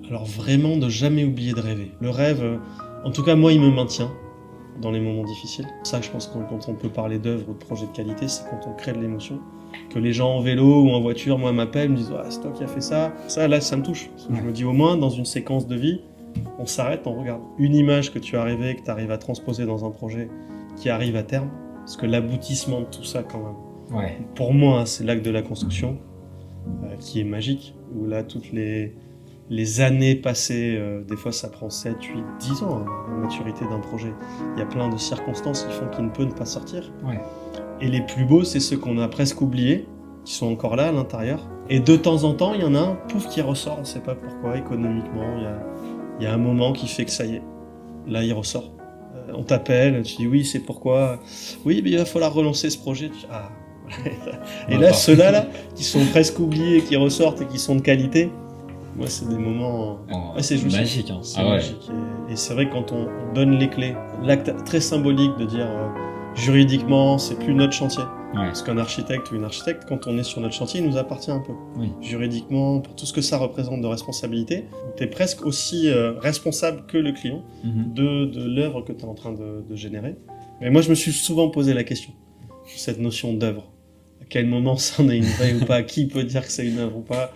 Alors vraiment de jamais oublier de rêver. Le rêve, en tout cas moi, il me maintient dans les moments difficiles. Ça, je pense que quand on peut parler d'œuvres ou de projets de qualité, c'est quand on crée de l'émotion. Que les gens en vélo ou en voiture, moi, m'appellent, me disent « Ah, c'est toi qui as fait ça ». Ça, là, ça me touche. Parce que je me dis au moins, dans une séquence de vie, on s'arrête, on regarde. Une image que tu as rêvé, que tu arrives à transposer dans un projet qui arrive à terme. Parce que l'aboutissement de tout ça, quand même, Ouais. pour moi, c'est l'acte de la construction qui est magique. Où là, toutes les années passées, des fois ça prend 7, 8, 10 ans, hein, la maturité d'un projet. Il y a plein de circonstances qui font qu'il ne peut ne pas sortir. Ouais. Et les plus beaux, c'est ceux qu'on a presque oubliés, qui sont encore là à l'intérieur. Et de temps en temps, il y en a un, pouf, qui ressort, on ne sait pas pourquoi, économiquement, il y a un moment qui fait que ça y est, là il ressort. On t'appelle, tu dis oui, c'est pourquoi. Oui, mais il va falloir relancer ce projet. Tu dis, ah. Et là, ceux-là, là, qui sont presque oubliés, qui ressortent et qui sont de qualité, moi, c'est des moments. C'est magique. Hein. C'est magique. Et c'est vrai que quand on donne les clés, l'acte très symbolique de dire juridiquement, c'est plus notre chantier. Ouais. Parce qu'un architecte ou une architecte, quand on est sur notre chantier, il nous appartient un peu. Oui. Juridiquement, pour tout ce que ça représente de responsabilité, tu es presque aussi responsable que le client de l'œuvre que tu es en train de générer. Mais moi, je me suis souvent posé la question, cette notion d'œuvre. À quel moment ça en est une vraie ou pas? Qui peut dire que c'est une œuvre ou pas?